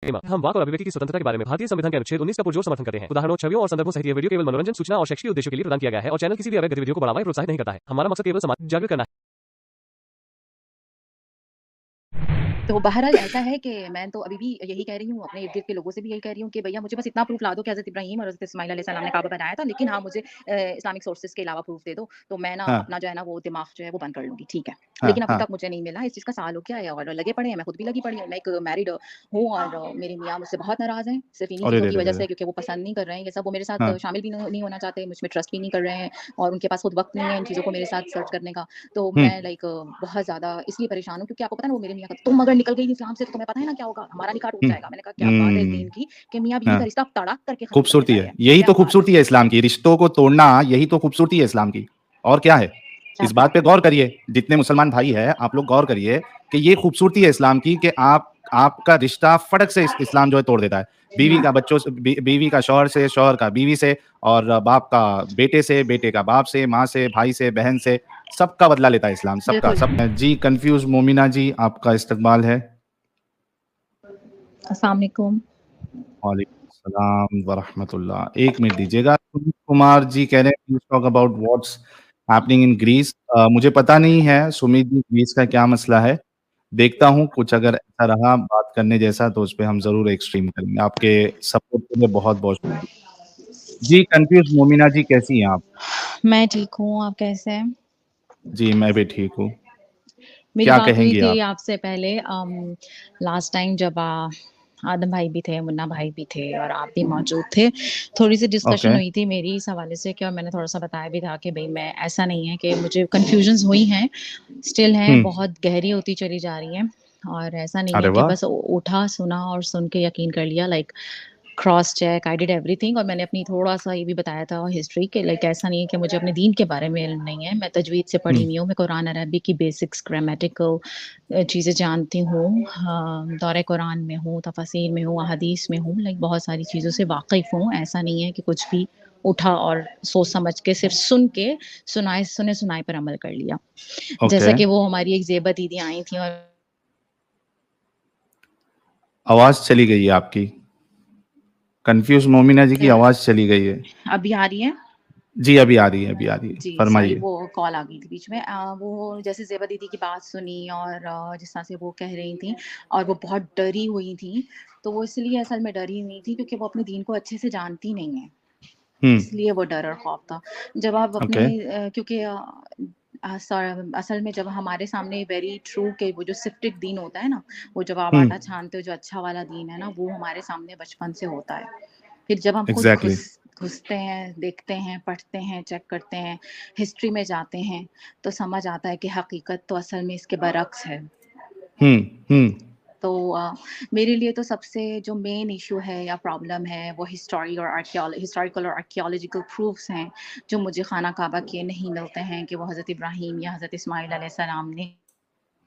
Disclaimer, हम वाक और अभिव्यक्ति की स्वतंत्रता के बारे में भारतीय संविधान के अनुच्छेद 19 का पुरजोर समर्थन करते हैं। उदाहरणों, छवियों और संदर्भों सहित यह वीडियो केवल मनोरंजन, सूचना और शैक्षिक उद्देश्यों के लिए प्रदान किया गया है और चैनल किसी भी अवैध गतिविधियों को बढ़ावा या प्रोत्साहित नहीं करता है। हमारा मकसद केवल समाज जागरूक करना है। तो बहरहाल ऐसा है कि मैं तो अभी भी यही कह रही हूँ, अपने इर्द-गिर्द के लोगों से भी यही कह रही हूँ कि भैया मुझे बस इतना प्रूफ ला दो कि हज़रत इब्राहीम और हज़रत इस्माइल अलैहिस्सलाम ने काबा बनाया था, लेकिन हाँ, मुझे इस्लामिक सोर्सेज़ के अलावा प्रूफ दे दो, तो मैं ना हाँ, अपना जो है ना वो दिमाग जो है वो बंद कर लूँगी, ठीक है। हाँ, लेकिन अभी हाँ, तक मुझे नहीं मिला, इस चीज़ का साल हो गया है और लगे पड़े हैं, मैं खुद भी लगी पड़ी हूँ। मैं एक मैरिड हूँ और मेरे मियाँ मुझसे बहुत नाराज़ हैं, सिर्फ़ इन्हीं अरे चीज़ों रे की रे वजह रे रे! से, क्योंकि वो पसंद नहीं कर रहे हैं ये सब, वो मेरे साथ हाँ, शामिल भी नहीं होना चाहते, मुझ में ट्रस्ट भी नहीं कर रहे हैं और उनके पास खुद वक़्त नहीं है इन चीज़ों को मेरे साथ सर्च करने का। तो हुँ, मैं बहुत ज़्यादा इसलिए परेशान हूँ, क्योंकि आपको पता है ना वो मेरे मियाँ का, तुम अगर निकल गई इस्लाम से तो तुम्हें पता है ना क्या होगा? हमारा निकाह टूट हुँ, जाएगा। मैंने कहा क्या बात है इस हुँ, दीन की कि मियाँ-बीवी का हाँ, रिश्ता तड़ाक करके ख़त्म कर खूबसूरती देता है। है। यही क्या तो बात है? खूबसूरती है इस्लाम की, रिश्तों को तोड़ना यही तो खूबसूरती है इस्लाम की, और क्या है? क्या इस बात पे बात है? गौर करिए, जितने मुसलमान भाई हैं, आप लोग गौर करिए कि ये खूबसूरती है इस्लाम की कि आपका रिश्ता फटक से इस्लाम जो है तोड़ देता है। बीवी का बच्चों से, बीवी का शौहर से, शौहर का बीवी से, और बाप का बेटे से, बेटे का बाप से, माँ से, भाई से, बहन से, सबका बदला लेता है इस्लाम, सबका, बिल्कुल। सब। जी, कन्फ्यूज़ मोमिना जी, आपका इस्तकबाल है। अस्सलाम वालेकुम। वालेकुम सलाम व रहमतुल्लाह। 1 मिनट दीजिएगा। सुमित कुमार जी कह रहे हैं please talk about what's happening in Greece. मुझे पता नहीं है सुमित जी ग्रीस का क्या मसला है। देखता हूँ कुछ अगर ऐसा रहा बात करने जैसा तो उसपे हम ज़रूर एक स्ट्रीम करेंगे। आपके सपोर्ट के लिए बहुत-बहुत शुक्रिया। जी, कन्फ्यूज़ मोमिना जी कैसी हैं आप? मैं ठीक हूँ, आप कैसे हैं? जी, मैं भी ठीक हूँ। मेरी क्या बात हुई कहेंगी थी आप? आपसे पहले लास्ट टाइम जब आदम भाई भी थे, मुन्ना भाई भी थे और आप भी मौजूद थे। थोड़ी-सी ओके। डिस्कशन हुई थी मेरी इस हवाले से कि और मैंने थोड़ा-सा बताया भी था कि भई मैं ऐसा नहीं है कि मुझे कन्फ्यूजन्स हुई हैं, स्टिल हैं, हुँ, बहुत गहरी होती चली जा रही हैं और ऐसा नहीं अरे है कि वाह! बस उठा, सुना और सुन के यकीन कर लिया like cross check I did everything और मैंने अपनी थोड़ा-सा ये भी बताया था हिस्ट्री के लाइक ऐसा नहीं है कि मुझे अपने दीन के बारे में इल्म नहीं है। मैं तजवीद से पढ़ी हुँ, हुई हूँ, मैं कुरान अरबी की बेसिक्स ग्रामेटिकल चीज़ें जानती हूँ। दौरे कुरान में हूँ, तफसीर में हूँ, अहादीस में हूँ, लाइक बहुत सारी चीज़ों से वाक़िफ़ हूँ। ऐसा नहीं है कि कुछ भी उठा और सोच समझ के सिर्फ़ सुन के सुने-सुनाए पर अमल कर लिया। ओके। जैसा कि वो हमारी एक ज़ेबा दीदी आई थी और आवाज़ चली गई है आपकी। कन्फ्यूज़ मोमिना जी की आवाज़ चली गई है। अभी आ रही है? जी, अभी आ रही है, अभी आ रही है। जी, सॉरी फरमाइए। वो कॉल आ गई थी बीच में। वो जैसे ज़ेबा दीदी की बात सुनी और जिस तरह से वो कह रही थीं और वो बहुत डरी हुई थीं, तो वो इसलिए असल में डरी हुई थीं क्योंकि वो अपने दीन को अच्छे से जानती नहीं हैं, हुँ, इसलिए वो डर और खौफ था। जब आप अपने ओके। क्योंकि असल में जब हमारे सामने वेरी ट्रू के वो जो सिफ्टेड दीन होता है ना, वो जब आप हुँ, आटा छानते हो जो अच्छा वाला दीन है ना, वो हमारे सामने बचपन से होता है। फिर जब हम खुद एग्ज़ैक्टली। घुसते हैं, देखते हैं, पढ़ते हैं, चेक करते हैं, हिस्ट्री में जाते हैं, तो समझ आता है कि हकीकत तो असल में इसके बरक्स है। हुँ, हुँ, तो मेरे लिए तो सबसे जो मेन इशू है या प्रॉब्लम है वो हिस्टोरिकल और आर्कियोलॉजिकल प्रूफ्स हैं, जो मुझे खाना काबा के नहीं मिलते हैं कि वो हज़रत इब्राहीम या हज़रत इस्माइल अलैहिस्सलाम ने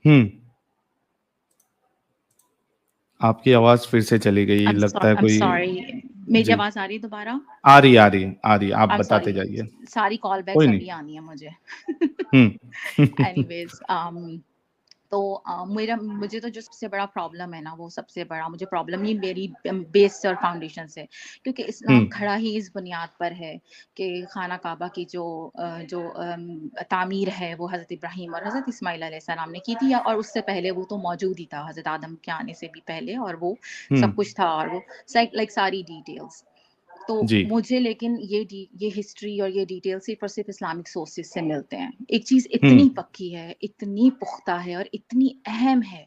हुँ। आपकी आवाज़ फिर से चली गई, लगता है आई एम कोई। सॉरी मेरी जी, आवाज़ आ रही है दोबारा? आ रही है, आ रही है, आ रही है, आप आई एम बताते सॉरी जाइए। सारी कॉल कोई बैक्स नहीं। अभी आनी है मुझे। हुँ। एनीवेज़ तो मेरा मुझे तो जो सबसे बड़ा प्रॉब्लम है ना, वो सबसे बड़ा मुझे प्रॉब्लम ही मेरी बेस और फाउंडेशन से, क्योंकि हुँ, इस्लाम खड़ा ही इस बुनियाद पर है कि खाना काबा की तामीर है वो हज़रत इब्राहीम और हज़रत इस्माइल अलैहिस्सलाम ने की थी, और उससे पहले वो तो मौजूद ही था हज़रत आदम के आने से भी पहले, और वो हुँ, सब कुछ था, और वो लाइक सारी डिटेल्स। तो जी, मुझे लेकिन ये हिस्ट्री और ये डिटेल सिर्फ़ और सिर्फ़ इस्लामिक सोर्सेज़ से मिलते हैं। एक चीज़ हुँ, इतनी पक्की है, इतनी पुख्ता है और इतनी अहम है,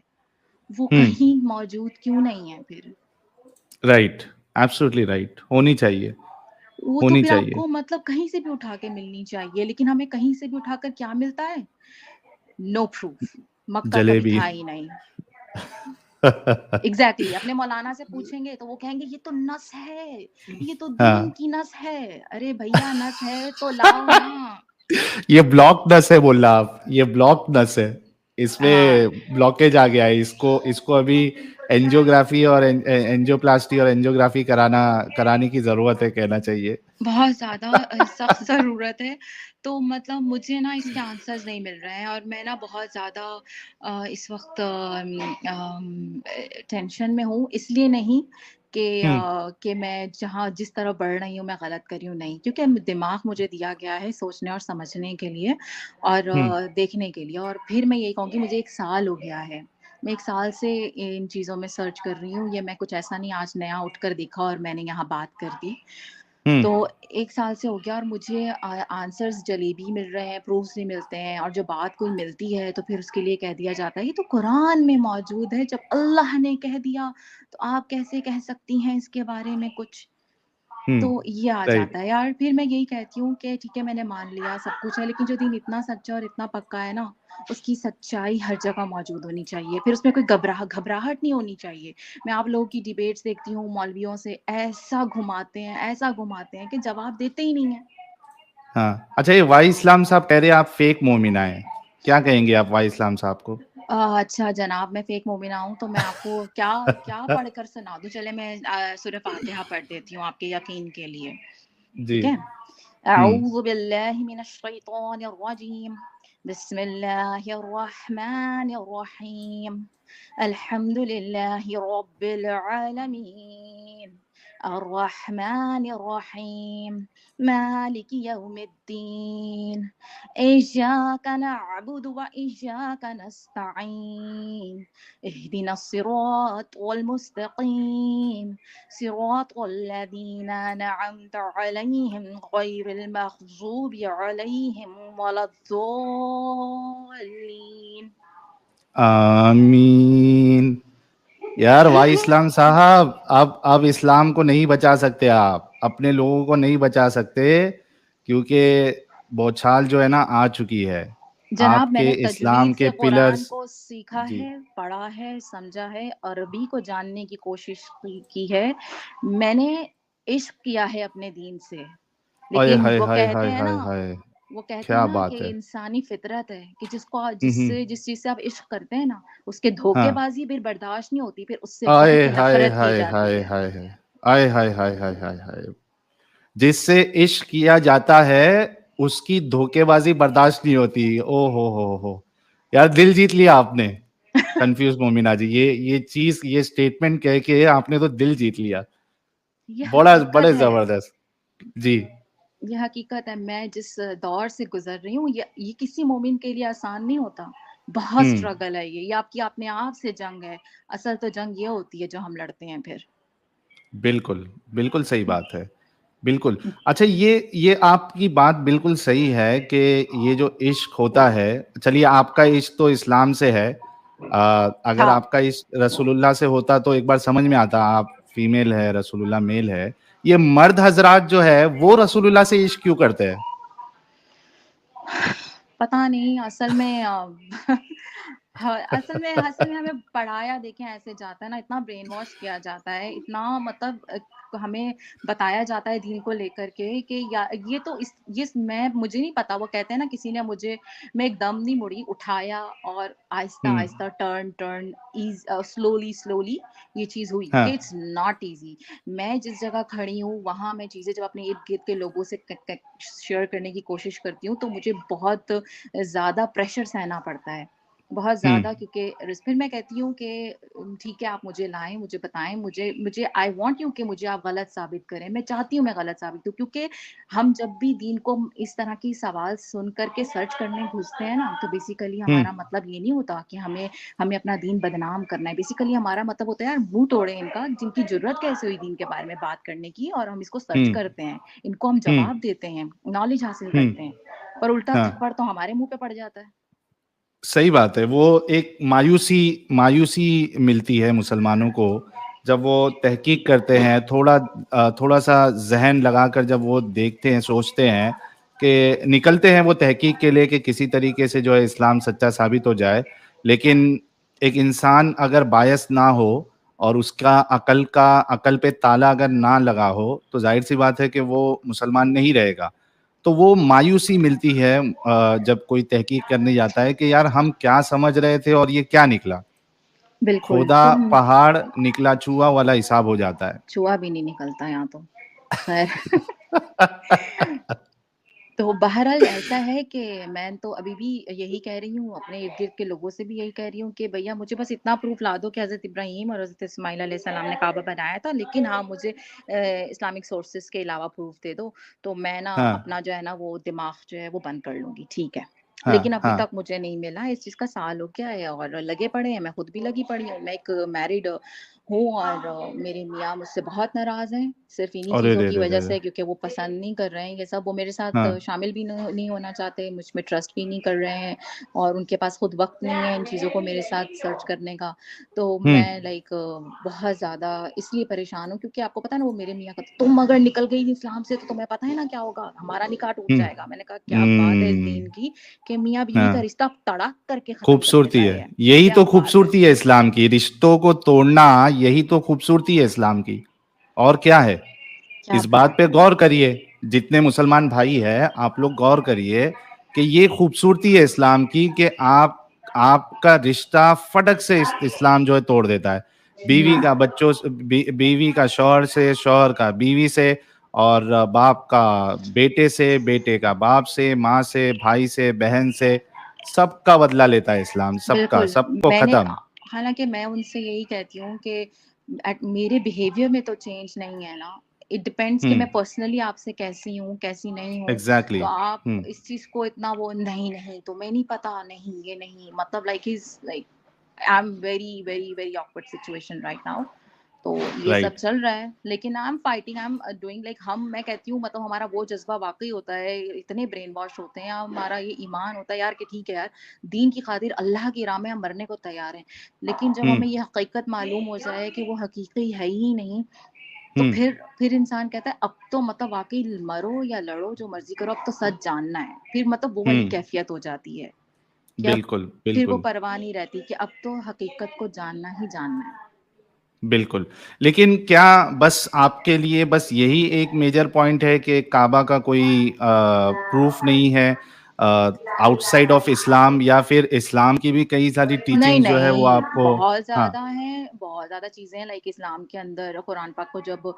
वो हुँ, कहीं मौजूद क्यों नहीं है फिर? राइट, एब्सोल्युटली राइट, होनी चाहिए, वो तो होनी फिर चाहिए। आपको मतलब कहीं से भी उठा के मिलनी चाहिए, लेकिन हमें कहीं से भी उठाकर क्या मिलता है? No proof. मक्का कभी जलेबी। था ही नहीं। एग्ज़ैक्टली अपने मौलाना से पूछेंगे तो वो कहेंगे ये तो नस है, ये तो दीन हाँ, की नस है। अरे भैया नस है तो लाओ ना। ये ब्लॉक नस है बोला आप, ये ब्लॉक नस है। हाँ। इसमें ब्लॉकेज आ गया है, इसको इसको अभी एंजियोग्राफी और एंजियोप्लास्टी और एंजियोग्राफी कराने की जरूरत है, कहना चाहिए। बहुत ज़्यादा सख्त ज़रूरत है। तो मतलब मुझे ना इसके आंसर्स नहीं मिल रहे हैं और मैं ना बहुत ज़्यादा इस वक़्त टेंशन में हूँ। इसलिए नहीं कि मैं जहाँ जिस तरफ बढ़ रही हूँ मैं गलत कर रही हूँ, नहीं। क्योंकि दिमाग मुझे दिया गया है सोचने और समझने के लिए और देखने के लिए, और फिर मैं यही कहूँगी मुझे 1 साल हो गया है। मैं 1 साल से इन चीज़ों में सर्च कर रही हूँ। ये मैं कुछ ऐसा नहीं आज नया उठकर देखा और मैंने यहाँ बात कर दी। तो 1 साल से हो गया और मुझे आंसर्स जलेबी मिल रहे हैं, प्रूफ्स नहीं मिलते हैं, और जब बात कोई मिलती है तो फिर उसके लिए कह दिया जाता है ये तो कुरान में मौजूद है। जब अल्लाह ने कह दिया तो आप कैसे कह सकती हैं इसके बारे में कुछ? तो ये आ सही। जाता है यार। फिर मैं यही कहती हूँ कि ठीक है मैंने मान लिया सब कुछ है, लेकिन जो दीन इतना सच्चा और इतना पक्का है ना, उसकी सच्चाई हर जगह मौजूद होनी चाहिए। फिर उसमें कोई घबराहट नहीं होनी चाहिए। मैं आप लोगों की डिबेट्स देखती हूँ, मौलवियों से ऐसा घुमाते हैं कि जवाब देते ही नहीं है। हाँ, अच्छा, ये वाई इस्लाम साहब कह रहे हैं आप फेक मोमिना हैं, क्या कहेंगे आप वाई इस्लाम साहब को? अच्छा जनाब, मैं फेक मोमिना हूँ तो मैं आपको क्या क्या पढ़कर सुना दूँ? चले मैं सूरह फातिहा पढ़ देती हूँ आपके यकीन के लिए, जी। ठीक है? अऊज़ु बिल्लाहि मिनश शैतानिर रजीम। बिस्मिल्लाहिर रहमानिर रहीम। अल्हम्दुलिल्लाहि रब्बिल आलमीन। अर्रहमानिर रहीम। मालिकि यौमिद्दीन। इय्याका नअबुदु व इय्याका नस्तईन। इहदिनस सिरातल मुस्तकीम। सिरातल लज़ीना अनअमत अलैहिम गैरिल मग़ज़ूबि अलैहिम वलद्दोल्लीन। आमीन। यार वाई इस्लाम साहब, अब इस्लाम को नहीं बचा सकते, आप अपने लोगों को नहीं बचा सकते, क्योंकि बौछार जो है ना आ चुकी है। जनाब आपके मैंने इस्लाम तजवीद के से कुरान पिलर्स। को सीखा जी। है, पढ़ा है, समझा है, अरबी को जानने की कोशिश की है। मैंने इश्क किया है अपने दीन से। ओए लेकिन हाय वो हाय कहते हाय हैं हाय ना, हाय, वो कहते हैं क्या ना कि बात है। इंसानी फितरत है कि हम्म। जिस चीज़ से आप इश्क करते हैं ना, उसके हाँ। धोखेबाज़ी फिर बर्दाश्त नहीं होती, फिर उससे बढ़ आए के हाय नफ़रत की हाय जाती हाय है। हाय हाय, आए हाय हाय हाय हाय हाय, जिससे इश्क किया जाता है उसकी धोखेबाजी बर्दाश्त नहीं होती। ओ हो, यार दिल जीत लिया आपने। कंफ्यूज मोमिना जी, ये चीज, ये स्टेटमेंट कह के आपने तो दिल जीत लिया। ये बड़ा हकीकत बड़े है। जबरदस्त। जी। ये हकीकत है। मैं जिस दौर से गुज़र रही हूँ, ये किसी मोमिन के लिए आसान नहीं होता। बहुत हम्म। स्ट्रगल है ये आपकी अपने आप से जंग है। असल तो जंग ये होती है जो हम लड़ते हैं फिर। बिल्कुल, बिल्कुल सही बात है। बिल्कुल। अच्छा, ये आपकी बात बिल्कुल सही है कि ये जो इश्क होता है, चलिए आपका इश्क तो इस्लाम से है। अगर हाँ। आपका इश्क रसूलुल्लाह से होता तो एक बार समझ में आता, आप फीमेल है, रसूलुल्लाह मेल है। ये मर्द हजरात जो है वो रसूलुल्लाह से इश्क क्यों करते हैं? पता नहीं असल में असल में हमें पढ़ाया देखें ऐसे जाता है ना, इतना ब्रेन वॉश किया जाता है, इतना मतलब हमें बताया जाता है दीन को लेकर के कि या ये तो ये मैं मुझे नहीं पता। वो कहते हैं ना किसी ने मुझे, मैं एकदम नहीं मुड़ी, उठाया और आहिस्ता हम्म। आहिस्ता टर्न स्लोली स्लोली ये चीज़ हुई हाँ। कि इट्स नॉट इजी। मैं जिस जगह खड़ी हूँ वहाँ मैं चीज़ें जब अपने इर्द गिर्द के लोगों से शेयर करने की कोशिश करती हूँ तो मुझे बहुत ज़्यादा प्रेशर सहना पड़ता है, बहुत हम्म। ज़्यादा। क्योंकि फिर मैं कहती हूँ कि ठीक है आप मुझे लाएँ, मुझे बताएँ, मुझे मुझे आई वांट यू कि मुझे आप गलत साबित करें। मैं चाहती हूँ मैं गलत साबित हूँ, क्योंकि हम जब भी दीन को इस तरह की सवाल सुन कर के सर्च करने घुसते हैं ना, तो बेसिकली हम्म। हमारा मतलब ये नहीं होता कि हमें हमें अपना दीन बदनाम करना है। बेसिकली हमारा मतलब होता है यार मुँह तोड़े इनका, जिनकी ज़रूरत कैसे हुई दीन के बारे में बात करने की, और हम इसको सर्च हम्म। करते हैं, इनको हम हम्म। जवाब देते हैं, नॉलेज हासिल हम्म। करते हैं। पर उल्टा हाँ, थप्पड़ तो हमारे मुँह पे पड़ जाता है। सही बात है। वो एक मायूसी मायूसी मिलती है मुसलमानों को जब वो तहकीक करते हैं, थोड़ा सा जहन लगाकर जब वो देखते हैं, सोचते हैं कि निकलते हैं वो तहकीक के लिए कि किसी तरीके से जो है इस्लाम सच्चा साबित हो जाए। लेकिन एक इंसान अगर बायस ना हो और उसका अकल पे ताला अगर ना लगा हो तो जाहिर सी बात है कि वो मुसलमान नहीं रहेगा। तो वो मायूसी मिलती है जब कोई तहकीक करने जाता है कि यार हम क्या समझ रहे थे और ये क्या निकला। बिल्कुल, खोदा तो पहाड़ निकला चूहा वाला हिसाब हो जाता है। चूहा भी नहीं निकलता यहाँ तो। खैर तो बहरहाल ऐसा है कि मैं तो अभी भी यही कह रही हूँ, अपने इर्द-गिर्द के लोगों से भी यही कह रही हूँ कि भैया मुझे बस इतना प्रूफ़ ला दो कि हज़रत इब्राहीम और हज़रत इस्माइल अलैहिस्सलाम ने काबा बनाया था, लेकिन हाँ, मुझे इस्लामिक सोर्सेज़ के अलावा प्रूफ़ दे दो, तो मैं ना हाँ, अपना जो है ना वो दिमाग जो है वो बंद कर लूँगी, ठीक है। हाँ, लेकिन अभी हाँ। तक मुझे नहीं मिला, इस चीज़ का साल हो गया है और लगे पड़े हैं, मैं खुद भी लगी पड़ी हूँ। मैं एक मैरिड हूँ और मेरे मियाँ मुझसे बहुत नाराज़ हैं, सिर्फ़ इन्हीं अरे चीज़ों रे की रे रे वज़ह रे! से क्योंकि वो पसंद नहीं कर रहे हैं ये सब, वो मेरे साथ हाँ, शामिल भी नहीं होना चाहते, मुझ में ट्रस्ट भी नहीं कर रहे हैं और उनके पास खुद वक़्त नहीं है इन चीज़ों को मेरे साथ सर्च करने का। तो हुँ, मैं बहुत ज़्यादा इसलिए परेशान हूँ क्योंकि आपको पता है ना वो मेरे मियाँ का तुम अगर निकल गई इस्लाम से तो तुम्हें पता है ना क्या होगा? हमारा निकाह टूट हुँ, जाएगा। मैंने कहा क्या बात है इस दीन हुँ, की कि मियाँ-बीवी का हाँ। रिश्ता तड़ाक करके ख़त्म कर खूबसूरती देता है। है। यही क्या तो बात है! खूबसूरती है इस्लाम की, रिश्तों को तोड़ना यही तो खूबसूरती है इस्लाम की, और क्या है? क्या इस बात बात पे है! गौर करिए, जितने मुसलमान भाई हैं, आप लोग गौर करिए कि ये खूबसूरती है इस्लाम की कि आपका रिश्ता फटक से इस्लाम जो है तोड़ देता है। बीवी हुँ, का बच्चों से बीवी का शौहर से, शौहर का बीवी से और बाप का बेटे से, बेटे का बाप से, माँ से, भाई से, बहन से, सबका बदला लेता है इस्लाम, सबका, बिल्कुल। सबको मैंने खत्म। हालाँकि मैं उनसे यही कहती हूँ कि मेरे बिहेवियर में तो चेंज नहीं है ना। इट डिपेंड्स कि हुँ, मैं पर्सनली आपसे कैसी हूँ, कैसी नहीं हूँ। एग्ज़ैक्टली। तो आप हुँ, इस चीज़ को इतना वो नहीं, नहीं तुम्हें नहीं पता, नहीं ये नहीं मतलब I am very, very, very awkward situation right now. तो ये सब राइट। चल रहा है, लेकिन I am fighting, I am doing मैं कहती हूँ मतलब हमारा वो जज़्बा वाक़ई होता है, इतने ब्रेन वॉश होते हैं, हमारा ये ईमान होता है यार कि ठीक है यार, दीन की खातिर अल्लाह की राह में हम मरने को तैयार हैं। लेकिन जब हुँ, हमें ये हकीकत मालूम हो जाए कि वो हकीकी है ही नहीं, तो हुँ, फिर इंसान कहता है अब तो मतलब वाक़ई मरो या लड़ो, जो मर्ज़ी करो, अब तो सच जानना है। फिर मतलब वो वाली हुँ। कैफ़ियत हो जाती है कि अब बिल्कुल, फिर वो बिल्कुल, परवाह नहीं रहती कि अब तो हकीकत को जानना ही जानना है। बिल्कुल। लेकिन क्या बस आपके लिए बस यही एक मेजर पॉइंट है कि काबा का कोई प्रूफ़ नहीं है आउटसाइड ऑफ इस्लाम, या फिर इस्लाम की भी कई सारी नहीं, टीचिंग्स जो है वो नहीं, आपको। बहुत हाँ, ज़्यादा हैं, बहुत ज़्यादा चीज़ें हैं इस्लाम के अंदर कुरान पाक को जब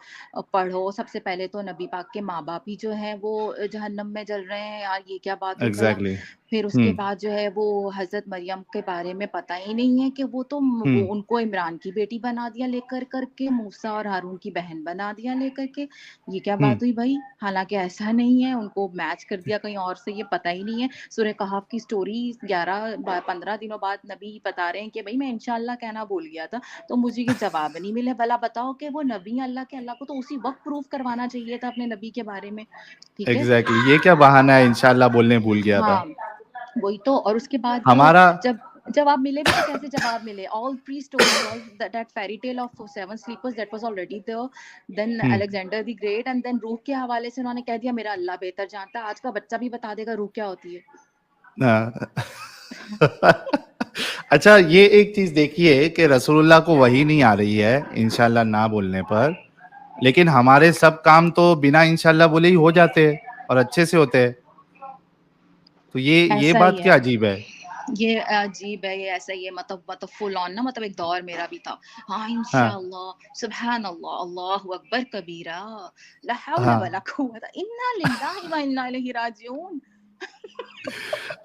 पढ़ो, सबसे पहले तो नबी पाक के माँ-बाप ही जो हैं वो जहन्नम में जल रहे हैं, यार ये क्या बात हुई भला? एग्ज़ैक्टली। फिर हुँ, उसके बाद जो है वो हज़रत मरियम के बारे में पता ही नहीं है कि वो हुँ, उनको इमरान की बेटी बना दिया लेकर कर के, मूसा और हारून की बहन बना दिया लेकर के, ये क्या हुँ, बात हुई भई? हालाँकि ऐसा नहीं है, उनको मैच कर दिया कहीं और से, ये पता ही नहीं है। सूरह कहफ की स्टोरी 15 दिनों बाद नबी बता रहे हैं कि भई मैं इंशाअल्लाह कहना भूल गया था, तो मुझे ये जवाब नहीं मिले। भला बताओ कि वो नबी हैं अल्लाह के, अल्लाह को तो उसी वक़्त प्रूफ़ करवाना चाहिए था अपने नबी के बारे में, ठीक है? एग्ज़ैक्टली। ये क्या बहाना है, इंशाअल्लाह बोलने भूल गया था। हाँ, वही तो और उसके बाद हमारा जब जवाब मिले भी तो कैसे जवाब मिले? All 3 stories, all that fairy tale of 7 sleepers that was already there, then हुँ, Alexander the great and then रूह के हवाले से उन्होंने कह दिया मेरा अल्लाह बेहतर जानता है। आज का बच्चा भी बता देगा रूह क्या होती है। हाँ। अच्छा, ये एक चीज़ देखिए कि रसूलुल्लाह को वही नहीं आ रही है इंशाअल्लाह ना बोलने पर, लेकिन हमारे सब काम तो बिना इंशाअल्लाह बोले ही हो जाते हैं और अच्छे से होते हैं। तो ये ऐसा ही बात है। क्या अजीब है? ये अजीब है, ये ऐसा ही है मतलब फुल ऑन ना मतलब एक दौर मेरा भी था। हाँ, हाँ, इंशाअल्लाह, सुब्हान अल्लाह, अल्लाहु अकबर कबीरा, ला हौला हाँ। वला कुव्वता इन्ना लिल्लाहि व इन्ना इलैहि राजिऊन।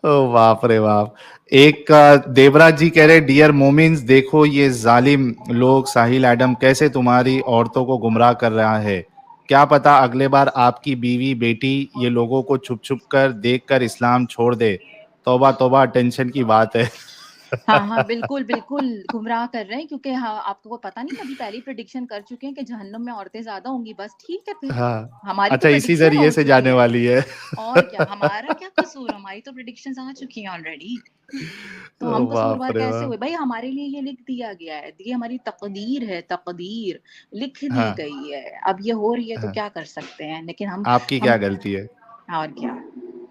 ओह बाप रे बाप! एक देवराज जी कह रहे डियर मोमिन्स, देखो ये ज़ालिम लोग साहिल एडम कैसे तुम्हारी औरतों को गुमराह कर रहा है। क्या पता अगले बार आपकी बीवी, बेटी ये लोगों को छुप-छुप कर देखकर इस्लाम छोड़ दे। तौबा तौबा, टेंशन की बात है। हाँ, हाँ, बिल्कुल, बिल्कुल गुमराह कर रहे हैं क्योंकि हाँ, आपको पता नहीं कभी पहले ही प्रेडिक्शन कर चुके हैं कि जहन्नम में औरतें ज़्यादा होंगी, बस ठीक है फिर। हाँ, हमारी तो अच्छा इसी प्रेडिक्शन ज़रिए हो से चुकी जाने है। वाली है। और क्या, हमारा क्या कसूर? हमारी तो प्रेडिक्शंस आ चुकी हैं ऑलरेडी। तो ओह हम बाप कसूरवार रे कैसे हुए? बाप! भई हमारे लिए ये लिख दिया गया है, ये हमारी तकदीर है, तकदीर लिख दी हाँ, गई है। अब ये हो रही है तो हाँ। क्या कर सकते हैं? लेकिन आपकी क्या हम गलती है? और क्या?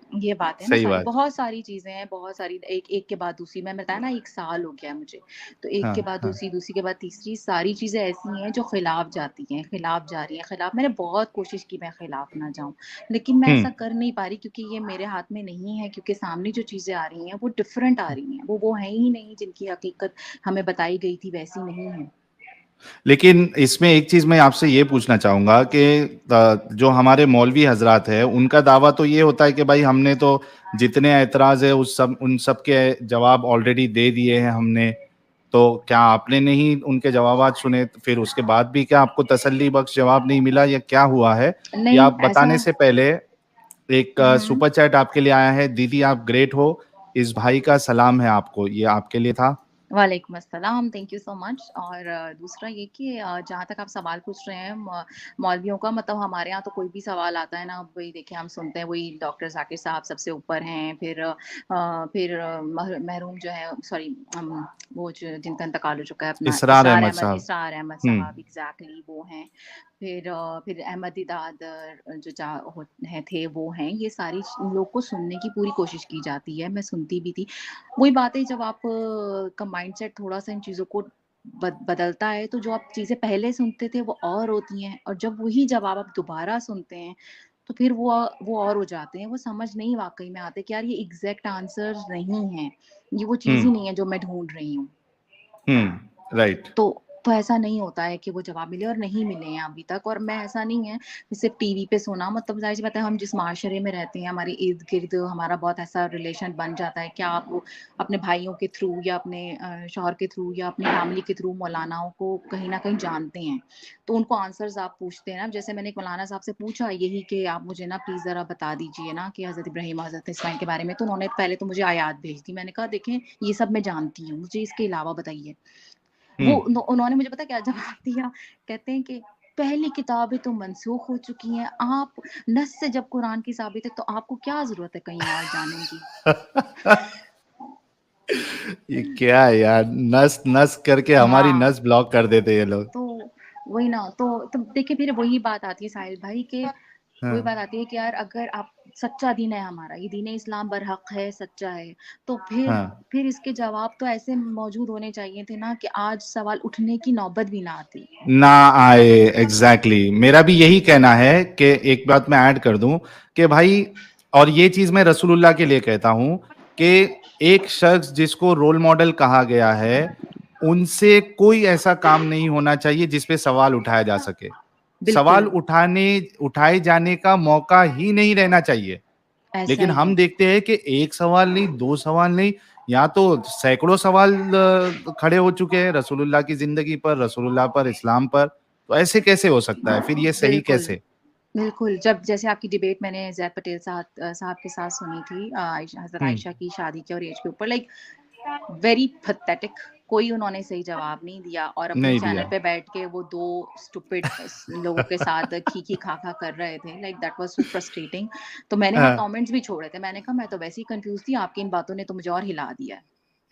ये बात है ना सही सारी, बात। बहुत सारी चीज़ें हैं, बहुत सारी एक के बाद दूसरी, मैंने बताया ना 1 साल हो गया है मुझे, तो एक के हाँ, बाद हाँ। दूसरी, दूसरी के बाद तीसरी, सारी चीज़ें ऐसी हैं जो खिलाफ जाती हैं, खिलाफ जा रही हैं, खिलाफ मैंने बहुत कोशिश की मैं खिलाफ ना जाऊँ, लेकिन मैं हुँ। ऐसा कर नहीं पा रही क्योंकि ये मेरे हाथ में नहीं है, क्योंकि सामने जो चीज़ें आ रही हैं वो डिफरेंट आ रही हैं, वो हैं ही नहीं जिनकी हकीकत हमें बताई गई थी वैसी नहीं है। लेकिन इसमें एक चीज़ मैं आपसे ये पूछना चाहूँगा कि जो हमारे मौलवी हज़रात हैं, उनका दावा तो ये होता है कि भाई हमने तो जितने ऐतराज़ है उन सब के जवाब ऑलरेडी दे दिए हैं हमने। तो क्या आपने नहीं उनके जवाबात सुने? फिर उसके बाद भी क्या आपको तसल्ली बख्श जवाब नहीं मिला या क्या हुआ है? या नहीं आप ऐसा। बताने से पहले एक हुँ, हुँ। सुपर चैट आपके लिए आया है, दीदी आप ग्रेट हो, इस भाई का सलाम है आपको, ये आपके लिए था? वालेकुम अस्सलाम, थैंक यू सो मच। और दूसरा ये कि जहाँ तक आप सवाल पूछ रहे हैं मौलवियों का, मतलब हमारे यहाँ तो कोई भी सवाल आता है ना, वही देखिए हम सुनते हैं, वही डॉक्टर ज़ाकिर साहब सबसे ऊपर हैं, फिर मरहूम जो है, सॉरी, वो जो जिनका इंतकाल हो चुका है, अपना इसरार अहमद साहब। इसरार अहमद हुँ। साहब, एग्ज़ैक्टली वो हैं। फिर अहमद दिदात जो थे वो हैं, ये सारी लोग को सुनने की पूरी कोशिश की जाती है, मैं सुनती भी थी। वही बात है, जब आप का माइंडसेट थोड़ा-सा इन चीज़ों को बदलता है, तो जो आप चीज़ें पहले सुनते थे वो और होती हैं, और जब वही जवाब आप दोबारा सुनते हैं, तो फिर वो और हो जाते हैं। वो समझ नहीं वाक़ई में आते कि यार ये एग्ज़ैक्ट आंसर्स नहीं हैं। ये वो चीज़ ही हुँ, नहीं है जो मैं ढूँढ रही हूँ। हुँ, राइट। तो ऐसा नहीं होता है कि वो जवाब मिले, और नहीं मिले हैं अभी तक। और मैं, ऐसा नहीं है कि सिर्फ़ टीवी पे सुना, मतलब ज़ाहिर-सी बात है, हम जिस माशरे में रहते हैं, हमारे इर्द-गिर्द हमारा बहुत ऐसा रिलेशन बन जाता है कि आप अपने भाइयों के थ्रू या अपने शौहर के थ्रू या अपनी फैमिली के थ्रू मौलानाओं को कहीं न कहीं जानते हैं। तो उनको आंसर्स आप पूछते हैं ना, जैसे मैंने एक मौलाना साहब से पूछा यही कि आप मुझे ना प्लीज़ ज़रा बता दीजिए ना कि हज़रत इब्राहीम, हज़रत इस्माइल के बारे में, तो उन्होंने पहले तो मुझे आयात भेज दी। मैंने कहा देखें ये सब मैं जानती हूँ, मुझे इसके अलावा बताइए। हुँ। उन्होंने मुझे पता है क्या जवाब दिया? कहते हैं कि पहली किताबें तो मनसूख हो चुकी हैं, आप नस से जब कुरान की साबित है, तो आपको क्या ज़रूरत है कहीं और जाने की? ये क्या है यार, नस नस करके हमारी हाँ, नस ब्लॉक कर देते ये लोग। तो वही ना, तो देखिए फिर वही बात आती है साहिल भाई, कि वही हाँ, बात आती है कि यार अगर आप, सच्चा दीन है हमारा, ये दीन इस्लाम बरहक है, सच्चा है, तो हाँ। फिर इसके जवाब तो ऐसे मौजूद होने चाहिए थे ना कि आज सवाल उठने की नौबत भी ना आती। ना आए, एग्ज़ैक्टली मेरा भी यही कहना है कि एक बात मैं ऐड कर दूं कि भाई, और ये चीज़ मैं रसूलुल्लाह के लिए कहता हूं कि एक शख्स जिसको रोल मॉडल कहा गया है, उनसे कोई ऐसा काम नहीं होना चाहिए जिस पे सवाल उठाया जा सके। सवाल बिल्कुल, उठाए जाने का मौका ही नहीं रहना चाहिए। ऐसा लेकिन ही हम है। देखते हैं कि एक सवाल नहीं, दो सवाल नहीं, यहाँ तो सैकड़ों सवाल खड़े हो चुके हैं रसूलुल्लाह की जिंदगी पर, रसूलुल्लाह पर, इस्लाम पर। तो ऐसे कैसे हो सकता है? फिर ये सही बिल्कुल, कैसे? बिल्कुल। जब जैसे आपकी डिबेट मैंने ज़ैद पटेल साहब के साथ सुनी थी, हज़रत हुँ, आयशा की शादी के और एज के ऊपर, लाइक वेरी पैथेटिक, कोई उन्होंने सही जवाब नहीं दिया, और अपने नहीं चैनल दिया। पे बैठ के वो 2 स्टूपिड लोगों के साथ खी-खा-खा कर रहे थे, like that was so frustrating. तो मैंने वहाँ हाँ, कमेंट्स भी छोड़े थे, मैंने कहा मैं तो वैसे ही कन्फ्यूज़ थी, आपकी इन बातों ने तो मुझे और हिला दिया है।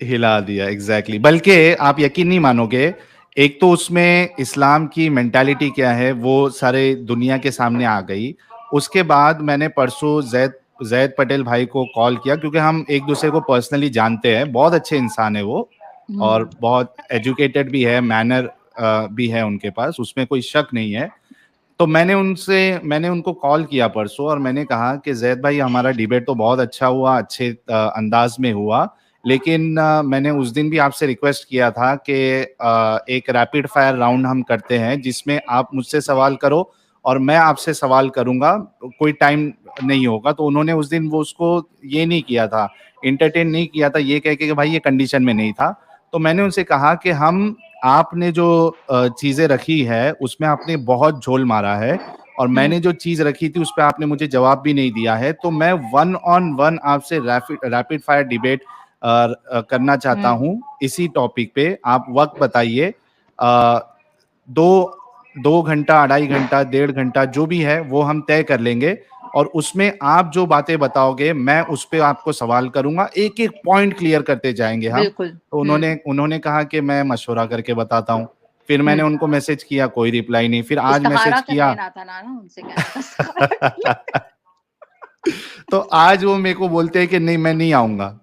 हिला दिया, एग्ज़ैक्टली। बल्कि आप यकीन नहीं मानोगे, एक तो उसमें इस्लाम की मेंटालिटी क्या है, वो सारे दुनिया के सामने आ गई। उसके बाद मैंने परसों ज़ैद पटेल भाई को कॉल किया क्योंकि हम एक-दूसरे को पर्सनली जानते हैं, बहुत अच्छे इंसान हैं वो हुँ, और बहुत एजुकेटेड भी है, मैनर भी है उनके पास, उसमें कोई शक नहीं है। तो मैंने उनको कॉल किया परसों और मैंने कहा कि ज़ैद भाई हमारा डिबेट तो बहुत अच्छा हुआ, अच्छे अंदाज में हुआ, लेकिन मैंने उस दिन भी आपसे रिक्वेस्ट किया था कि एक रैपिड फायर राउंड हम करते हैं जिसमें आप मुझसे सवाल करो और मैं आपसे सवाल करूँगा, कोई टाइम नहीं होगा। तो उन्होंने उस दिन वो उसको ये नहीं किया था, एंटरटेन नहीं किया था ये कह के कि भाई ये कंडीशन में नहीं था। तो मैंने उनसे कहा कि हम आपने जो चीज़ें रखी है, उसमें आपने बहुत झोल मारा है और हुँ, मैंने जो चीज़ रखी थी, उस पे आपने मुझे जवाब भी नहीं दिया है। तो मैं वन ऑन वन आपसे रैपिड फायर डिबेट करना चाहता हुँ। हूँ, इसी टॉपिक पे। आप वक़्त बताइए, 2 2 घंटा, 2.5 घंटा, 1.5 घंटा जो भी है, वो हम तय कर लेंगे और उसमें आप जो बातें बताओगे, मैं उस पे आपको सवाल करूँगा। एक-एक पॉइंट क्लियर करते जाएँगे हम। बिल्कुल। तो हुँ, उन्होंने उन्होंने कहा कि मैं मशवरा करके बताता हूँ। फिर मैंने हुँ। उनको मैसेज किया, कोई रिप्लाई नहीं। फिर आज इस्तिखारा मैसेज कर किया। लेना था ना उनसे, कहना था इस्तिखारा कर लेना। तो आज वो मेरे को बोलते हैं कि नहीं मैं नहीं आऊंगा,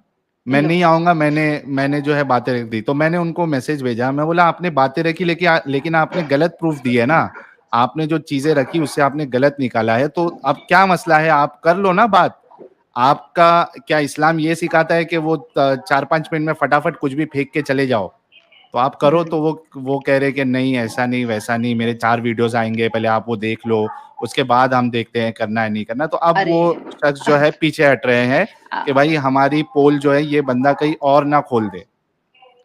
मैं लो नहीं आऊंगा, मैंने जो है बातें रख दी। तो मैंने उनको मैसेज भेजा, मैं बोला आपने बातें रखी लेकिन आपने गलत प्रूफ दिए ना, आपने जो चीजें रखी उससे आपने गलत निकाला है, तो अब क्या मसला है, आप कर लो ना बात। आपका क्या इस्लाम ये सिखाता है कि वो 4-5 मिनट में फटाफट कुछ भी फेंक के चले जाओ? तो आप करो। तो वो कह रहे कि नहीं ऐसा नहीं वैसा नहीं, मेरे 4 वीडियोस आएंगे, पहले आप वो देख लो, उसके बाद हम देखते हैं करना है नहीं करना। तो अब अरे वो शख्स जो है पीछे हट रहे हैं कि आ, भाई हमारी पोल जो है ये बंदा कहीं और ना खोल दे।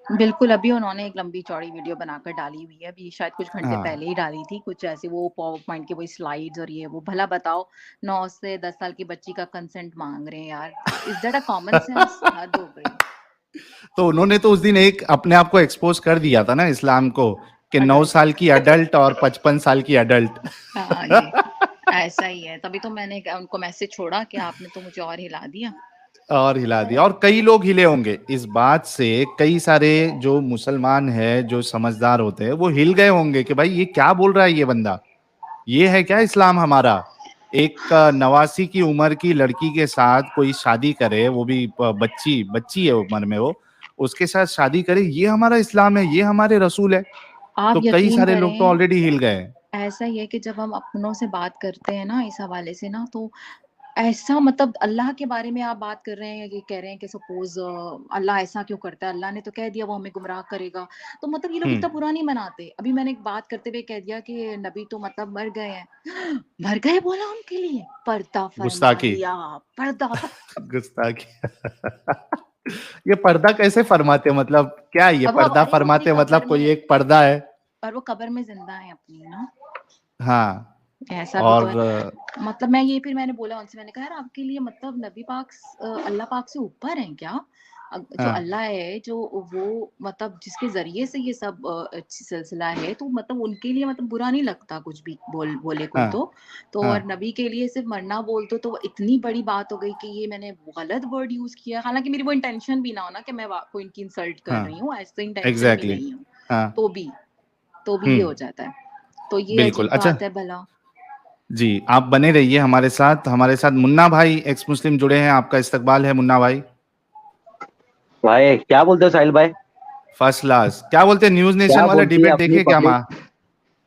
बिल्कुल, अभी उन्होंने एक लंबी चौड़ी वीडियो बनाकर डाली हुई है, अभी शायद कुछ घंटे हाँ, पहले ही डाली थी, कुछ ऐसे वो पावर पॉइंट के वही स्लाइड्स और ये वो। भला बताओ 9 से 10 साल की बच्ची का कंसेंट मांग रहे हैं यार, is that a common sense? हद हो गई। तो उन्होंने तो उस दिन एक अपने आप को एक्सपोज कर दिया था ना इस्लाम को, कि 9 अडल्ट, साल की अडल्ट और 55 साल की अडल्ट। हाँ जी, ऐसा ही है। तभी तो मैंने उनको मैसेज छोड़ा कि आपने तो मुझे और हिला दिया। और हिला दिया, और कई लोग हिले होंगे इस बात से, कई सारे जो मुसलमान है जो समझदार होते हैं वो हिल गए होंगे कि भाई ये क्या बोल रहा है ये बंदा, ये है क्या इस्लाम हमारा? एक 89 की उम्र की लड़की के साथ कोई शादी करे, वो भी बच्ची बच्ची है उम्र में, वो उसके साथ शादी करे, ये हमारा इस्लाम है, ये हमारे रसूल है? आप तो कई यकीन सारे लोग तो करें, ऑलरेडी हिल गए हैं। ऐसा ही है कि जब हम अपनों से बात करते हैं ना इस हवाले से ना, तो ऐसा मतलब अल्लाह के बारे में आप बात कर रहे हैं, कि कह रहे हैं कि सपोज अल्लाह ऐसा क्यों करता है, अल्लाह ने तो कह दिया वो हमें गुमराह करेगा। तो मतलब ये लोग हम्म। इतना बुरा नहीं मनाते। अभी मैंने एक बात करते हुए कह दिया कि नबी तो मतलब मर गए हैं। मर गए बोला उनके लिए, पर्दा फरमा गुस्ताखी। दिया, पर्दा। गुस्ताखी। ये पर्दा कैसे फरमाते, मतलब क्या है ये अब पर्दा अरे वो अपनी फरमाते, मतलब कब्र कोई में, एक पर्दा है? और वो कब्र में जिंदा है अपनी ना, हाँ। ऐसा भी तो और है। मतलब मैं ये फिर मैंने बोला उनसे, मैंने कहा यार आपके लिए मतलब नबी पाक अल्लाह पाक से ऊपर हैं क्या? जो हाँ, अल्लाह है, जो वो मतलब जिसके जरिए से ये सब सिलसिला है, तो मतलब उनके लिए मतलब बुरा नहीं लगता कुछ भी बोले कोई हाँ, तो हाँ, और नबी के लिए सिर्फ मरना बोल तो वो इतनी बड़ी बात हो गई कि ये मैंने गलत वर्ड यूज किया। हालांकि मेरी वो इंटेंशन भी ना हो ना कि मैं कोई इनकी इंसल्ट कर हाँ, रही हूँ, ऐसे इंटेंशन भी एग्जैक्टली। नहीं हूँ। हाँ। तो भी तो भी ये हो जाता है। तो ये बिल्कुल। अजीब अच्छा बात है भला। जी, आप बने रहिए हमारे साथ मुन्ना भाई एक्स मुस्लिम जुड़े हैं, आपका इस्तकबाल है मुन्ना भाई। भाई क्या बोलते हो साहिल भाई? First class. क्या बोलते हैं, न्यूज नेशन क्या वाला बोलती है डिबेट अपनी देखे क्या पब्लिक? माँ?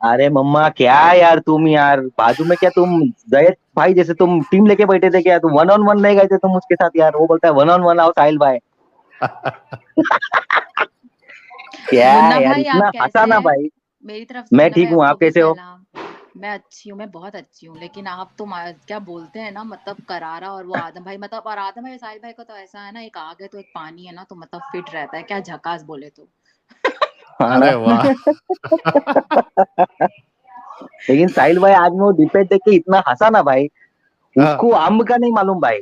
अरे मम्मा क्या यार, तुम यार बाजू में क्या तुम जयद भाई जैसे तुम टीम लेके बैठे थे क्या? तुम 1-on-1 नहीं गए थे तुम उसके साथ यार? वो बोलता है 1-on-1 आओ साहिल भाई। क्या मुन्ना यार, भाई आप इतना हंसा कैसे ना हैं? भाई। मेरी तरफ से मैं मुन्ना भाई ठीक हूँ, आपको आप भी कैसे हो? सलाम। मैं अच्छी हूँ, मैं बहुत अच्छी हूँ, लेकिन आप तो क्या बोलते हैं ना, मतलब करारा। और वो आदम भाई मतलब, और आदम भाई साहिल भाई का तो ऐसा है ना, एक आग है तो एक पानी है ना, तो मतलब फिट रहता है, क्या झकास बोले तो। हाँ ना। अरे वाह। लेकिन साहिल भाई आज मैं वो डिबेट देख के इतना हंसा ना भाई, हाँ, उसको अम्ब का नहीं मालूम भाई।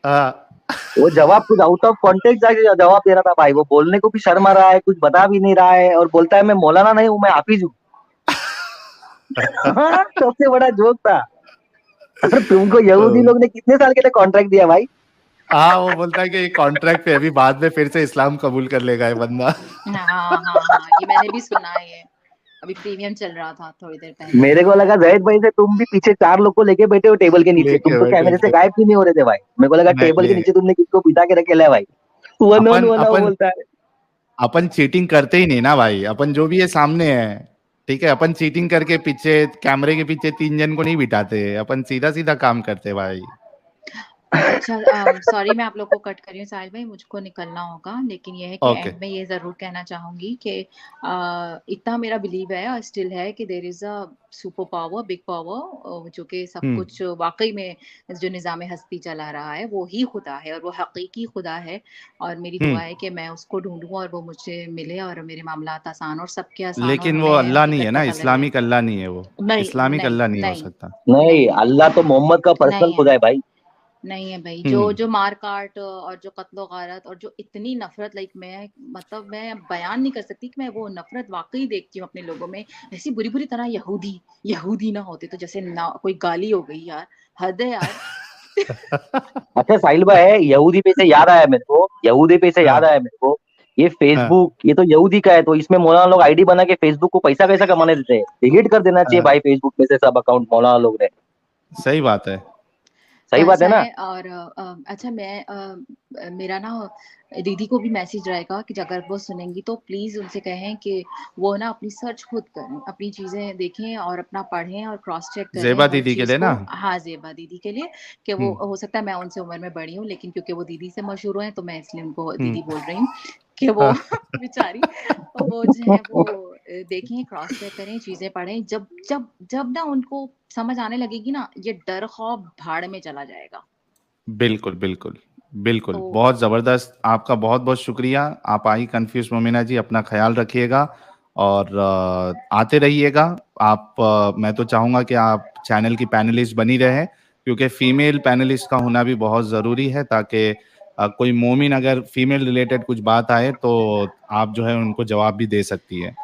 हाँ। वो जवाब कुछ आउट ऑफ कॉन्टेक्स्ट जाके जवाब दे रहा था भाई, वो बोलने को भी शर्म आ रहा है, कुछ बता भी नहीं रहा है, और बोलता है मैं मौलाना नहीं हूँ, मैं हाफिज हूँ। हाँ, सबसे बड़ा जोक था। और तुमको यहूदी तो लोग ने कितने साल के लिए कॉन्ट्रैक्ट दिया भाई? हाँ, वो बोलता है कि ये कॉन्ट्रैक्ट पे, अभी बाद में फिर से इस्लाम कबूल कर लेगा ये बंदा। हाँ हाँ हाँ, ये मैंने भी सुना है ये। अभी प्रीमियम चल रहा था थोड़ी देर पहले। मेरे को लगा जाहिद भाई से तुम भी पीछे 4 लोग को लेके बैठे हो टेबल के नीचे, तुम लेके तो बैठे कैमरे से थे। गायब क्यों नहीं हो रहे थे भाई? मेरे को लगा नहीं टेबल के नहीं, नीचे तुमने किसको बिठा के रखे है भाई। वन ऑन अपन वन आओ अपन बोलता है। अपन चीटिंग करते ही नहीं ना भाई, अपन जो भी है सामने है। ठीक है, अपन चीटिंग करके पीछे कैमरे के पीछे 3 जन को नहीं बिठाते, अपन सीधा सीधा काम करते भाई। अच्छा, सॉरी मैं आप लोग को कट कर रही हूँ साहिल भाई, मुझको निकलना होगा। लेकिन ये है कि ओके। एंड में ये ज़रूर कहना चाहूँगी कि इतना मेरा बिलीव है और स्टिल है कि there is a super power, big power, जो कि सब हम्म। कुछ वाक़ई में जो निज़ाम हस्ती चला रहा है, वो ही खुदा है और वो हकीकी खुदा है। और मेरी दुआ है कि मैं उसको ढूँढूँ और वो मुझे मिले और मेरे मामलात आसान, और सबके आसान हो, लेकिन वो हमें अल्लाह नहीं है हकीकत ना, पता लगे। इस्लामिक अल्लाह नहीं है वो। नहीं, इस्लामिक नहीं, अल्लाह नहीं हो नहीं, सकता। नहीं, नहीं, अल्लाह तो मोहम्मद का पर्सनल नहीं है। खुदा है भाई। नहीं है भाई, जो हम्म। जो मार काट और जो कत्लो गारत और जो इतनी नफरत, लाइक मैं मतलब मैं बयान नहीं कर सकती कि मैं वो नफरत वाकई देखती हूँ अपने लोगों में। ऐसी बुरी बुरी तरह यहूदी यहूदी ना होते तो जैसे ना कोई गाली हो गई यार, हद है यार। अच्छा साहिल भाई, यहूदी पे से याद आया मेरे को, यहूदी पे से याद हाँ, आया मेरे को। ये हाँ, फेसबुक, ये तो यहूदी का है, तो इसमें मौलाना लोग आईडी बना के फेसबुक को पैसा कैसा कमाने देते हैं? डिलीट कर देना चाहिए हाँ, भाई फेसबुक में से सब अकाउंट मौलाना लोग ने। सही बात है। सही बात ऐसा है ना? है और अच्छा मेरा ना दीदी को भी मैसेज रहेगा कि अगर वो सुनेंगी तो प्लीज उनसे कहें कि वो ना अपनी सर्च खुद करें, अपनी चीजें देखें और अपना पढ़ें और क्रॉस चेक करें ज़ेबा हर दीदी के चीज लिए को। ना? हाँ, जेबा दीदी के लिए कि वो हुँ, हो सकता है मैं उनसे उम्र में बड़ी हूँ, लेकिन क्योंकि वो दीदी से मशहूर हैं तो मैं इसलिए उनको हुँ। दीदी बोल रही हूँ कि वो बेचारी वो जो है वो देखें, क्रॉस चेक करें, चीजें पढ़ें। जब जब जब ना उनको समझ आने लगेगी ना, ये डर खौफ भाड़ में चला जाएगा। बिल्कुल, बिल्कुल। बिल्कुल, तो बहुत ज़बरदस्त। आपका बहुत-बहुत शुक्रिया। आप आई कन्फ्यूज़ मोमिना जी, अपना ख़्याल रखिएगा और आते रहिएगा। आप मैं तो चाहूँगा कि आप चैनल की पैनलिस्ट बनी रहें, क्योंकि फीमेल पैनलिस्ट का होना भी बहुत ज़रूरी है, ताकि कोई मोमिन अगर फीमेल रिलेटेड कुछ बात आए, तो आप जो है उनको जवाब भी दे सकती हैं।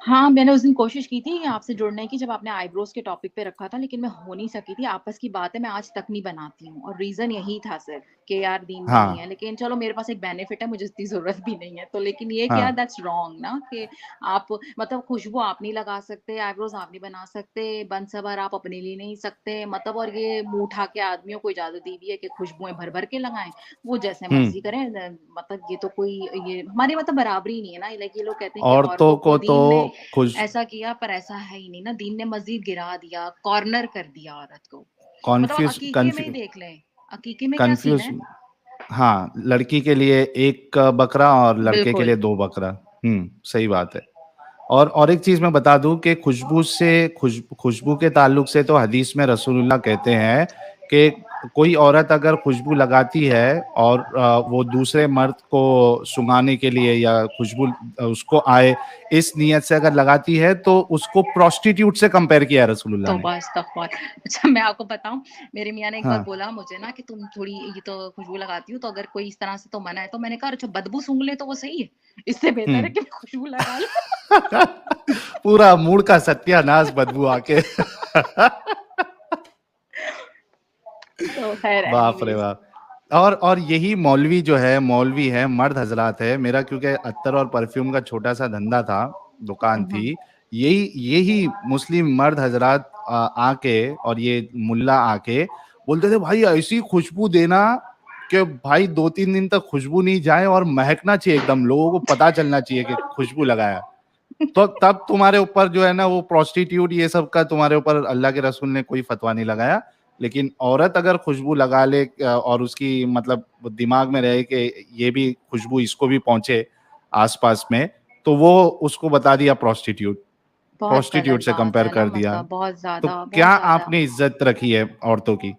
हाँ, मैंने उस दिन कोशिश की थी आपसे जुड़ने की जब आपने आईब्रोज़ के टॉपिक पे रखा था, लेकिन मैं हो नहीं सकी थी। आपस की बातें मैं आज तक नहीं बनाती हूँ और रीज़न यही था सिर्फ़ कि यार दीन में नहीं हाँ, है। लेकिन चलो मेरे पास एक बेनिफिट है, मुझे इतनी ज़रूरत भी नहीं है। तो लेकिन ये कि हाँ। यार दैट्स रॉन्ग ना कि आप मतलब खुशबू आप नहीं लगा सकते, आईब्रोज़ आप नहीं बना सकते, बन-सवर आप अपने लिए नहीं सकते मतलब और ये मुँह उठा के आदमियों को इजाज़त दी हुई है कि खुशबुएँ भर-भर के लगाएँ, वो जैसे हुँ। मर्ज़ी करें। मतलब ये तो कोई ये हमारी मतलब बराबरी नहीं है ना। लाइक ये लोग कहते हैं कि औरतों औरतों को को तो दीन ने खुश ऐसा किया, पर ऐसा है ही नहीं ना, दीन ने मज़ीद गिरा दिया, कॉर्नर कर दिया औरत को। मतलब आप कॉन्फ्यूज़ अकीके में ही कन्फ्यू देख लें, अकीके में क्या सीन कन्फ्यूज़ है? हाँ, लड़की के लिए 1 बकरा और लड़के के बिल्कुल। लिए 2 बकरा। सही बात है। और एक चीज़ मैं बता दूँ कि खुशबू के ताल्लुक से तो हदीस में रसूलुल्लाह कहते हैं कि कोई औरत अगर खुशबू लगाती है और वो दूसरे मर्द को सुंघाने के लिए या खुशबू उसको आए, इस नियत से अगर लगाती है, तो उसको प्रोस्टिट्यूट से कंपेयर किया है रसूलुल्लाह ने। तौबा इस्तग़फ़ार। अच्छा मैं आपको बताऊँ, मेरे मियाँ ने एक बार हाँ। बोला मुझे ना कि तुम थोड़ी ये तो खुशबू लगाती हो, तो अगर कोई इस तरह से तो मना है। तो मैंने कहा अच्छा बदबू सूँघ ले तो वो सही है? इससे बेहतर है हुँ। कि खुशबू लगा लो। पूरा मूड का सत्यानाश बदबू आके। तो ख़ैर बाप रे एनीवेज़। बाप! और यही मौलवी है, मर्द हज़रात है, मेरा क्योंकि अत्तर और परफ्यूम का छोटा-सा धंधा था, दुकान हुँ, हुँ। थी, यही यही मुस्लिम मर्द हज़रात आके और ये मुल्ला आके बोलते थे, "भाई ऐसी खुशबू देना कि भाई 2-3 दिन तक खुशबू नहीं जाए और महकना चाहिए एकदम, लोगों को पता चलना चाहिए कि खुशबू लगाया।" तो तब तुम्हारे ऊपर जो है ना वो प्रोस्टिट्यूट ये सब का तुम्हारे ऊपर अल्लाह के रसूल ने कोई फतवा नहीं लगाया। लेकिन औरत अगर खुशबू लगा ले और उसकी मतलब दिमाग में रहे कि ये भी खुशबू इसको भी पहुँचे आस-पास में, तो वो उसको बता दिया प्रोस्टिट्यूट। बहुत प्रोस्टिट्यूट गलत से बात कंपेयर है ना, कर दिया। मतलब तो क्या बहुत ज़्यादा। आपने इज़्ज़त रखी है औरतों की?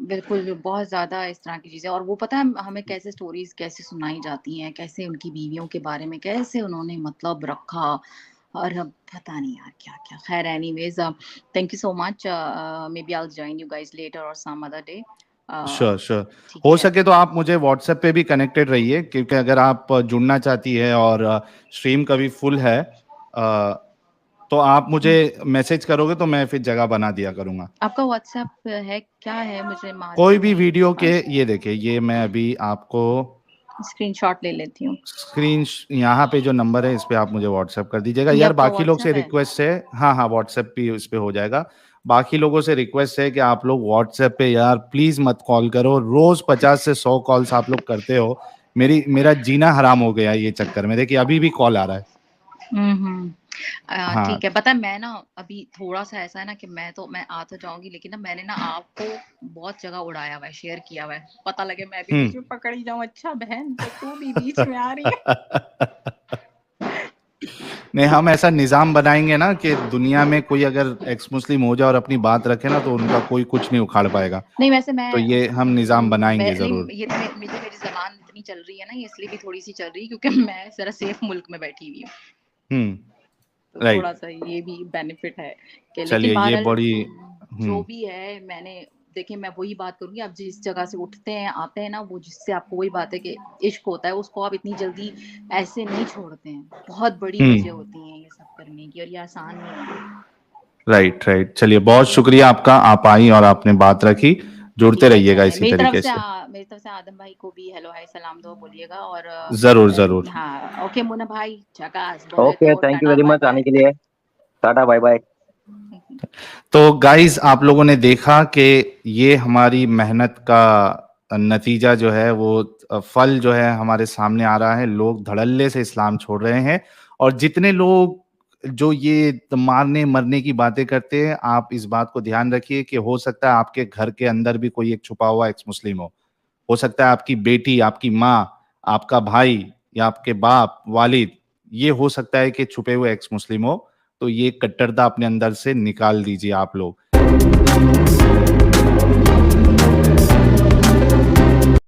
बिल्कुल, बहुत ज़्यादा इस तरह की चीज़ें और वो पता है हमें कैसे स्टोरीज़ कैसे सुनाई जाती हैं, कैसे उनकी बीवियों के बारे में कैसे उन्होंने मतलब रखा और अब पता नहीं यार क्या-क्या। ख़ैर anyways thank you so much may be I will join you guys later और some other day. Sure, sure. ठीक हो है? सके तो आप मुझे व्हाट्सएप पे भी कनेक्टेड रहिए, क्योंकि अगर आप जुड़ना चाहती है और स्ट्रीम कभी फुल है तो आप मुझे हुँ, मैसेज करोगे तो मैं फिर जगह बना दिया करूँगा। आपका व्हाट्सएप है क्या है? मुझे कोई मालूम भी नहीं। वीडियो के ये देखिए, ये मैं अभी आपको स्क्रीनशॉट ले लेती हूँ। यहाँ पे जो नंबर है इस पे आप मुझे व्हाट्सएप कर दीजिएगा। ये यार आपका बाकी लोग से व्हाट्सएप है? रिक्वेस्ट है, हाँ, हाँ, व्हाट्सएप भी इस पे हो जाएगा। बाकी लोगों से रिक्वेस्ट है कि आप लोग व्हाट्सएप पे यार प्लीज़ मत कॉल करो। रोज़ 50 से 100 कॉल्स आप लोग करते हो। मेरा जीना हराम हो गया है ये चक्कर में। देखिए अभी भी कॉल आ रहा है। हुँ, हुँ। हाँ, ठीक है, पता है मैं ना अभी थोड़ा-सा ऐसा है ना कि मैं आ तो जाऊँगी लेकिन ना मैंने ना आपको बहुत जगह उड़ाया हुआ है, शेयर किया हुआ है। पता लगे मैं भी हुँ। बीच में पकड़ी जाऊँ, अच्छा बहन तो तू भी बीच में आ रही है। नहीं, हम ऐसा निज़ाम बनाएँगे ना कि दुनिया में कोई अगर एक्स मुस्लिम हो जाए और अपनी बात रखे ना, तो उनका कोई कुछ नहीं उखाड़ पाएगा। नहीं वैसे तो ये हम निज़ाम बनाएँगे मैं नहीं ज़रूर। ये तो मेरी ज़बान इतनी चल रही है ना, ये इसलिए भी थोड़ी-सी चल रही है क्योंकि मैं ज़रा सेफ मुल्क में बैठी हुई हूँ। हुँ, तो राइट। थोड़ा-सा ये भी बेनिफिट है कि लेकिन चलिए ये बहरहाल बड़ी जो हुँ, भी है मैंने देखिए मैं वही बात करूँगी आप जिस जगह से उठते हैं, आते हैं ना वो जिससे आपको वही बात है कि इश्क होता है उसको आप इतनी जल्दी ऐसे नहीं छोड़ते हैं। बहुत बड़ी हुँ, वजह होती है ये सब करने की और ये आसान नहीं होता। Right, right. चलिए बहुत शुक्रिया आपका, आप आई और आपने बात रखी। जुड़ते ठीक है रहिएगा चलें। इसी तरीके से। मेरी तरफ से आदम भाई को भी हेलो हाय सलाम दुआ बोलिएगा और ज़रूर, ज़रूर। हाँ, ओके मुन्ना भाई झकास बोले ओके, तो thank you tata very much bye bye. आने के लिए। Tata, bye bye. तो गाइज़ आप लोगों ने देखा कि ये हमारी मेहनत का नतीजा जो है वो फल जो है हमारे सामने आ रहा है। लोग धड़ल्ले से इस्लाम छोड़ रहे हैं और जितने लोग जो ये मारने मरने की बातें करते हैं, आप इस बात को ध्यान रखिए कि हो सकता है आपके घर के अंदर भी कोई एक छुपा हुआ एक्स मुस्लिम हो सकता है आपकी बेटी, आपकी माँ, आपका भाई या आपके बाप, वालिद, ये हो सकता है कि छुपे हुए एक्स मुस्लिम हो। तो ये कट्टरता अपने अंदर से निकाल दीजिए आप लोग।